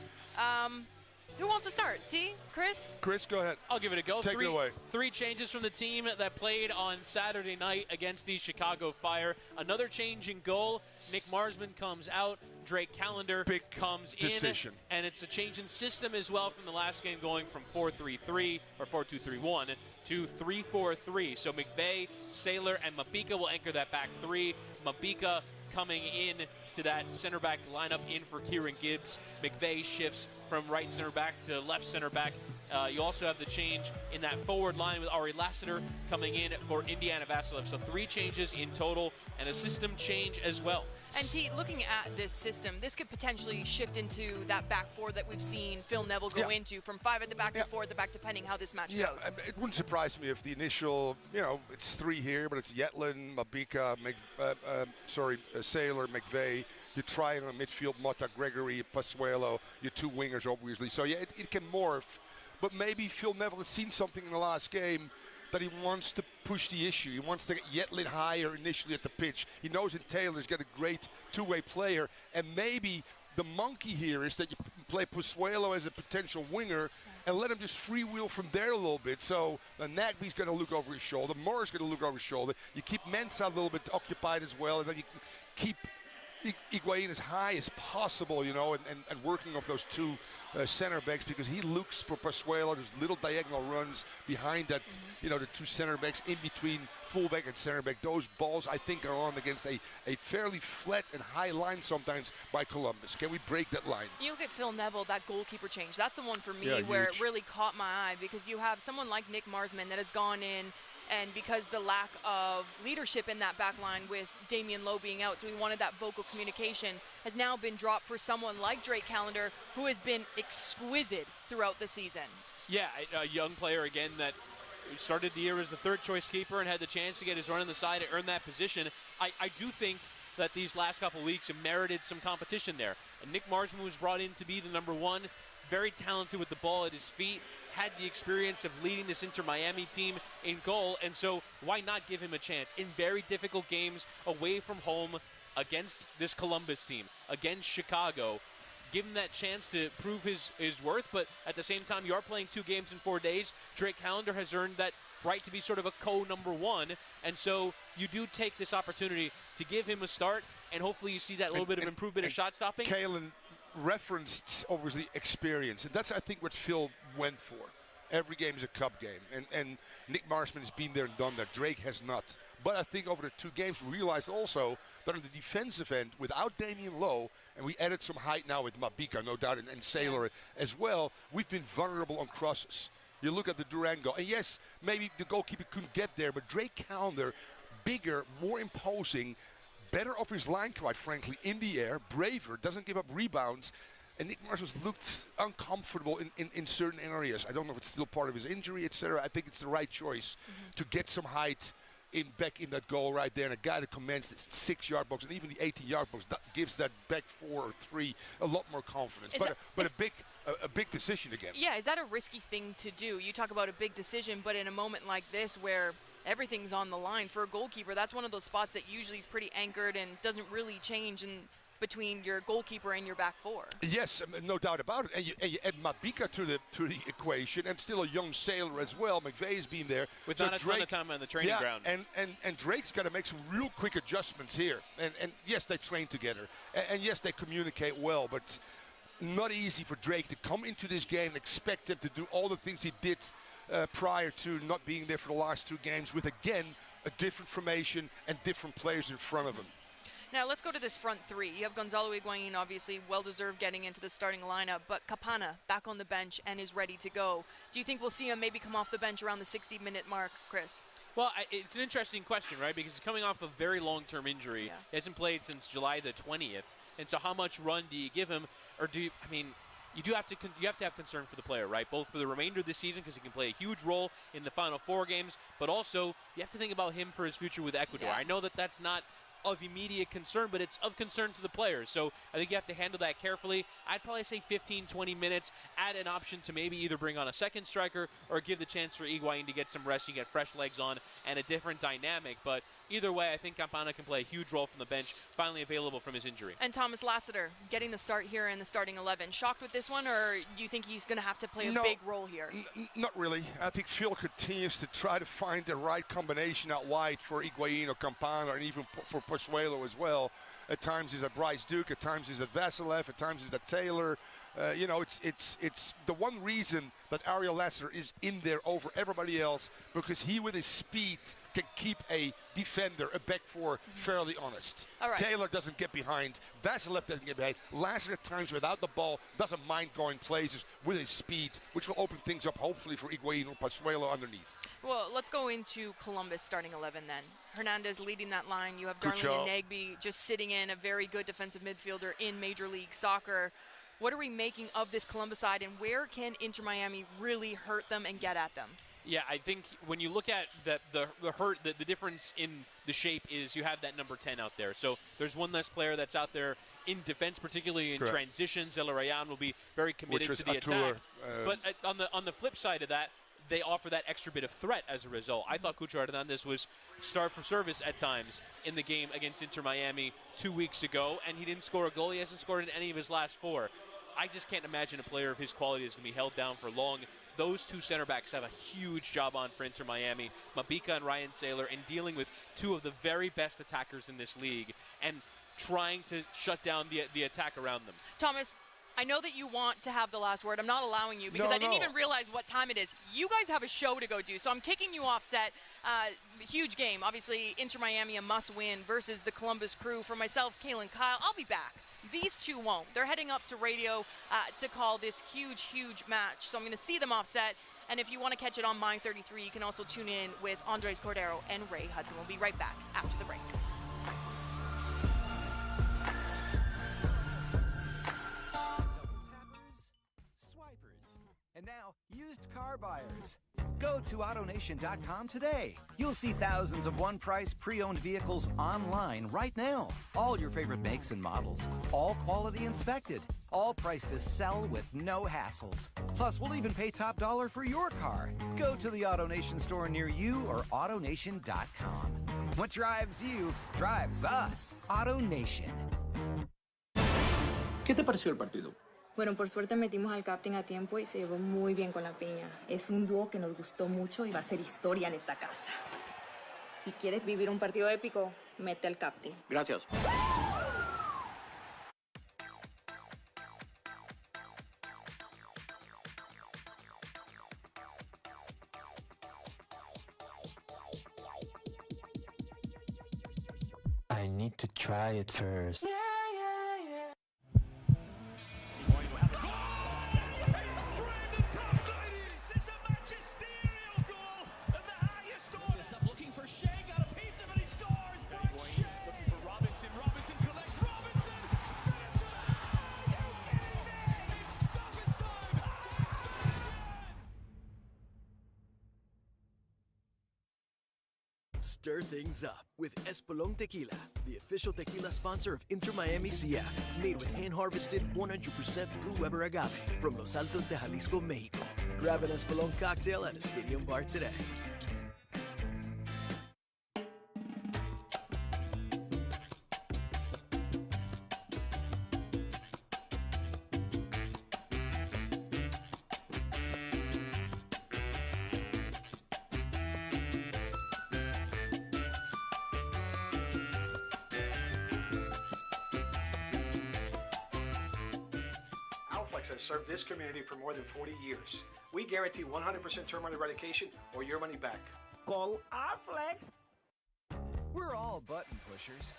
Who wants to start? T? Chris? Chris, go ahead. I'll give it a go. Take it away. 3 changes from the team that played on Saturday night against the Chicago Fire. Another change in goal. Nick Marsman comes out. Drake Callender comes decision. in. And it's a change in system as well from the last game, going from 4-3-3 or 4-2-3-1 to 3-4-3. So McVeigh, Saylor, and Mabika will anchor that back 3. Mabika coming in to that center back lineup in for Kieran Gibbs. McVeigh shifts from right center back to left center back. You also have the change in that forward line with Ari Lassiter coming in for Indiana Vasilev. So 3 changes in total and a system change as well. And T, looking at this system, this could potentially shift into that back 4 that we've seen Phil Neville go into, from 5 at the back to 4 at the back, depending how this match goes. It wouldn't surprise me if the initial, it's 3 here, but it's Yetland, Mabika, Saylor, McVeigh. You're trying on midfield, Mota, Gregory, Pasuelo, your 2 wingers, obviously. So, yeah, it can morph. But maybe Phil Neville has seen something in the last game that he wants to push the issue. He wants to get Yetlin higher initially at the pitch. He knows in Taylor's got a great two-way player, and maybe the monkey here is that you play Pozuelo as a potential winger and let him just freewheel from there a little bit. So Nagby's going to look over his shoulder. Moore's going to look over his shoulder. You keep Mensah a little bit occupied as well, and then you keep Higuain as high as possible, you know, and working off those two center backs, because he looks for Pozuelo. There's little diagonal runs behind that, you know, the two center backs in between fullback and center back. Those balls, I think, are on against a fairly flat and high line sometimes by Columbus. Can we break that line? You look at Phil Neville, that goalkeeper change. That's the one for me huge. where it really caught my eye, because you have someone like Nick Marsman that has gone in, and because the lack of leadership in that back line with Damian Lowe being out, so he wanted that vocal communication, has now been dropped for someone like Drake Callender, who has been exquisite throughout the season. Yeah, a young player, again, that started the year as the third-choice keeper and had the chance to get his run on the side to earn that position. I do think that these last couple weeks have merited some competition there. And Nick Marsman was brought in to be the number one, very talented with the ball at his feet, had the experience of leading this Inter Miami team in goal, and so why not give him a chance in very difficult games away from home against this Columbus team, against Chicago. Give him that chance to prove his worth, but at the same time, you are playing 2 games in 4 days. Drake Callender has earned that right to be sort of a co-number one, and so you do take this opportunity to give him a start, and hopefully you see that little bit of improvement in shot stopping. Kalen referenced obviously experience, and that's, I think, what Phil went for. Every game is a cup game, and Nick Marsman has been there and done that. Drake has not. But I think over the 2 games we realized also that on the defensive end, without Damian Lowe, and we added some height now with Mabika, no doubt, and Sailor as well, we've been vulnerable on crosses. You look at the Durango, and yes, maybe the goalkeeper couldn't get there, but Drake Callender, bigger, more imposing, better off his line, quite frankly, in the air, braver, doesn't give up rebounds. And Nick Marsman's looked uncomfortable in certain areas. I don't know if it's still part of his injury, etc. I think it's the right choice to get some height back in that goal right there. And a guy that commands this 6-yard box and even the 18-yard box, that gives that back 4 or 3 a lot more confidence. But a big decision again. Yeah, is that a risky thing to do? You talk about a big decision, but in a moment like this where everything's on the line for a goalkeeper, that's one of those spots that usually is pretty anchored and doesn't really change between your goalkeeper and your back 4. Yes, no doubt about it. And you add Mabika to the equation, and still a young Sailor as well. McVeigh's been there. With not a ton of time on the training ground. And Drake's got to make some real quick adjustments here. And yes, they train together. And yes, they communicate well, but not easy for Drake to come into this game and expect him to do all the things he did prior to not being there for the last 2 games with, again, a different formation and different players in front of him. Now let's go to this front 3. You have Gonzalo Higuain, obviously well-deserved getting into the starting lineup, but Capana back on the bench and is ready to go. Do you think we'll see him maybe come off the bench around the 60-minute mark, Chris? Well, it's an interesting question, right? Because he's coming off a very long-term injury. Yeah. He hasn't played since July the 20th. And so how much run do you give him? Or do you, I mean, you have to have concern for the player, right? Both for the remainder of the season, because he can play a huge role in the final 4 games, but also you have to think about him for his future with Ecuador. Yeah. I know that that's not of immediate concern, but it's of concern to the players. So I think you have to handle that carefully. I'd probably say 15, 20 minutes, add an option to maybe either bring on a second striker or give the chance for Higuain to get some rest, you get fresh legs on, and a different dynamic. But either way, I think Campana can play a huge role from the bench, finally available from his injury. And Thomas Lassiter getting the start here in the starting 11. Shocked with this one, or do you think he's going to have to play a big role here? Not really. I think Phil continues to try to find the right combination out wide for Higuain or Campana, and even for Pozuelo as well. At times he's at Bryce Duke, at times he's at Vasilev, at times he's at Taylor. It's the one reason that Ariel Lassiter is in there over everybody else, because he, with his speed, can keep a defender, a back 4, fairly honest. All right. Taylor doesn't get behind. Vasilev doesn't get behind. Lassiter, at times without the ball, doesn't mind going places with his speed, which will open things up hopefully for Higuain or Pozuelo underneath. Well, let's go into Columbus starting 11 then. Hernandez leading that line. You have Darling and Nagby just sitting in, a very good defensive midfielder in Major League Soccer. What are we making of this Columbus side, and where can Inter Miami really hurt them and get at them? Yeah, I think when you look at the difference in the shape is you have that number 10 out there. So there's one less player that's out there in defense, particularly in transitions. El Rayan will be very committed to the attack. But on the flip side of that, they offer that extra bit of threat as a result. I thought Cucho Hernandez was starved for service at times in the game against Inter Miami 2 weeks ago, and he didn't score a goal. He hasn't scored in any of his last 4. I just can't imagine a player of his quality is going to be held down for long. Those two center backs have a huge job on for Inter Miami, Mabika and Ryan Saylor, in dealing with two of the very best attackers in this league and trying to shut down the attack around them. Thomas, I know that you want to have the last word. I'm not allowing you because No, I didn't no. even realize what time it is. You guys have a show to go do, so I'm kicking you off set. Huge game. Obviously, Inter Miami a must-win versus the Columbus Crew. For myself, Kaylin, Kyle, I'll be back. These two won't. They're heading up to radio to call this huge, huge match. So I'm going to see them offset. And if you want to catch it on Mine 33, you can also tune in with Andres Cordero and Ray Hudson. We'll be right back after the break. And now, used car buyers. Go to AutoNation.com today. You'll see thousands of one-price pre-owned vehicles online right now. All your favorite makes and models. All quality inspected. All priced to sell with no hassles. Plus, we'll even pay top dollar for your car. Go to the AutoNation store near you or AutoNation.com. What drives you, drives us. AutoNation. ¿Qué te pareció el partido? Bueno, por suerte metimos al captain a tiempo y se llevó muy bien con la piña. Es un dúo que nos gustó mucho y va a ser historia en esta casa. Si quieres vivir un partido épico, mete al captain. Gracias. I need to try it first. Stir things up with Espolón Tequila, the official tequila sponsor of Inter Miami CF. Made with hand-harvested 100% Blue Weber agave from Los Altos de Jalisco, Mexico. Grab an Espolón cocktail at a stadium bar today. Has served this community for more than 40 years. We guarantee 100% termite eradication or your money back. Call Arflex. We're all button pushers,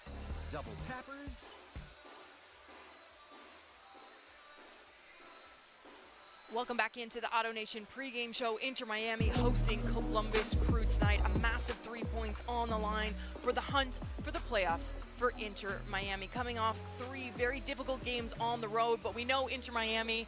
double tappers. Welcome back into the AutoNation pregame show. Inter Miami hosting Columbus Crew tonight. A massive 3 points on the line for the hunt for the playoffs for Inter Miami. Coming off 3 very difficult games on the road, but we know Inter Miami,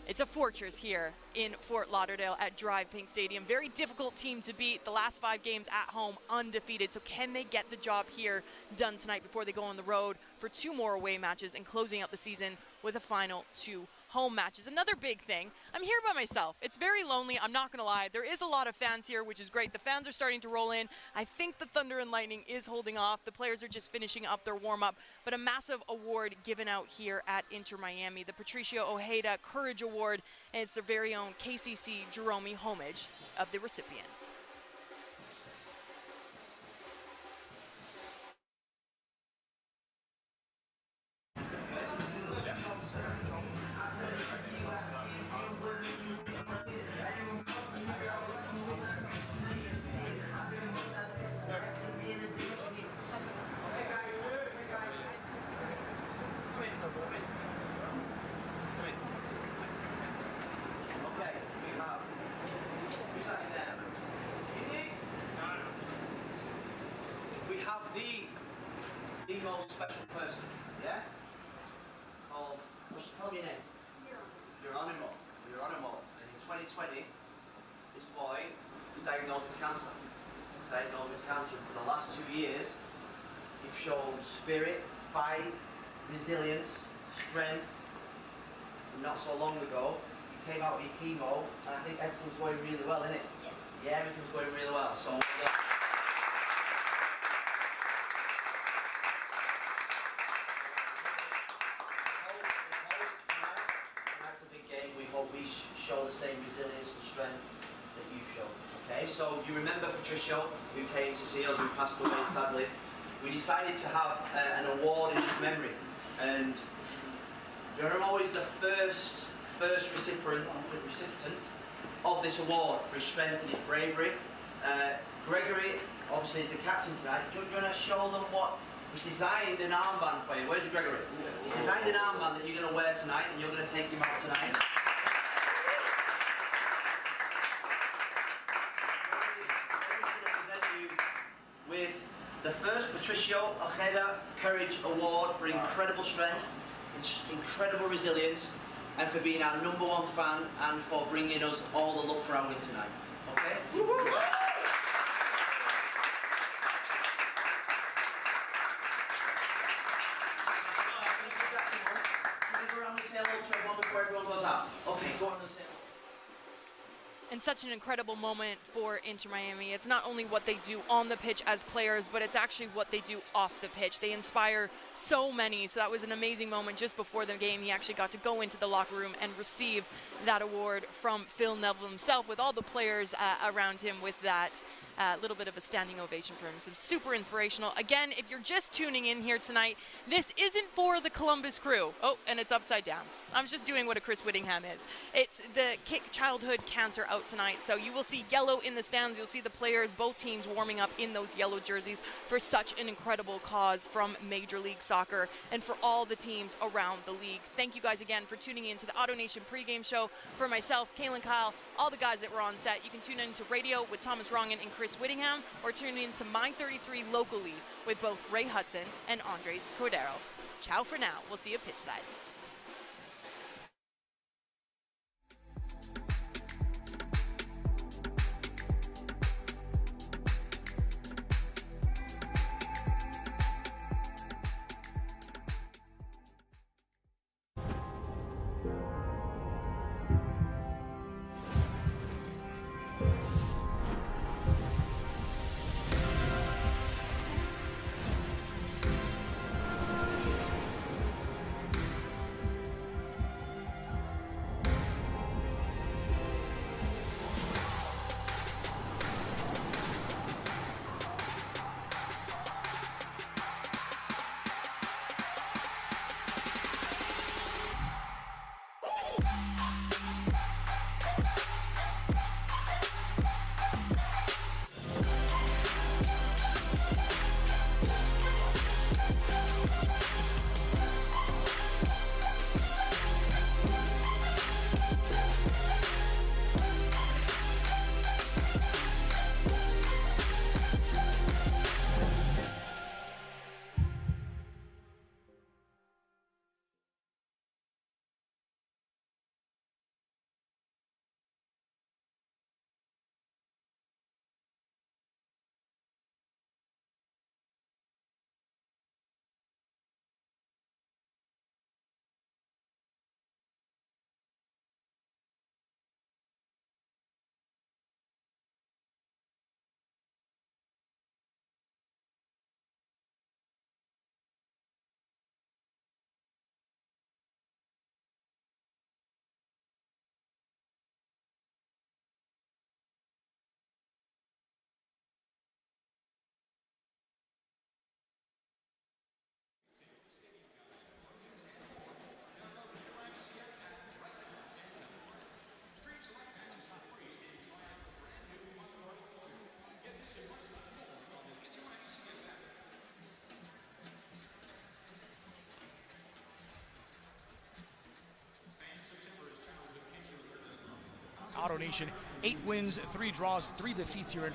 it's a fortress here in Fort Lauderdale at Drive Pink Stadium. Very difficult team to beat. The last 5 games at home, undefeated. So can they get the job here done tonight before they go on the road for 2 more away matches and closing out the season with a final 2 home matches? Another big thing, I'm here by myself. It's very lonely, I'm not gonna lie. There is a lot of fans here, which is great. The fans are starting to roll in. I think the Thunder and Lightning is holding off. The players are just finishing up their warm-up, but a massive award given out here at Inter Miami, the Patricio Ojeda Courage Award, and it's their very own KCC Jerome homage of the recipients. The most special person, yeah? Called, tell me your name. Geronimo. And in 2020, this boy was diagnosed with cancer. For the last 2 years, he's shown spirit, fight, resilience, strength. Not so long ago, he came out of your chemo, and I think everything's going really well, isn't it? Yeah, everything's going really well. So. Tonight's a big game. We hope we show the same resilience and strength that you show. Okay, so you remember Patricio, who came to see us, who passed away sadly. We decided to have an award in his memory, and you're always the first recipient of this award for his strength and his bravery. Gregory, obviously, is the captain tonight. You're going to show them what he designed an armband for you. Where's Gregory? He designed an armband that you're going to wear tonight, and you're going to take him out tonight. With the first Patricio Ojeda Courage Award for incredible strength, incredible resilience, and for being our #1 fan and for bringing us all the luck for our win tonight. Okay? Can we go around and say hello to everyone before everyone goes out? Okay, go on and say hello. And such an incredible moment for Inter Miami. It's not only what they do on the pitch as players, but it's actually what they do off the pitch. They inspire so many. So that was an amazing moment just before the game. He actually got to go into the locker room and receive that award from Phil Neville himself, with all the players around him, with that little bit of a standing ovation for him. So super inspirational. Again, if you're just tuning in here tonight, this isn't for the Columbus Crew. Oh, and it's upside down. I'm just doing what a Chris Whittingham is. It's the Kick Childhood Cancer out tonight. So you will see yellow in the stands. You'll see the players, both teams, warming up in those yellow jerseys for such an incredible cause from Major League Soccer and for all the teams around the league. Thank you guys again for tuning in to the AutoNation pregame show. For myself, Kaylin Kyle, all the guys that were on set, you can tune in to radio with Thomas Rongen and Chris Whittingham, or tune in to My 33 locally with both Ray Hudson and Andres Cordero. Ciao for now. We'll see you pitch side. AutoNation, 8 wins, 3 draws, 3 defeats here in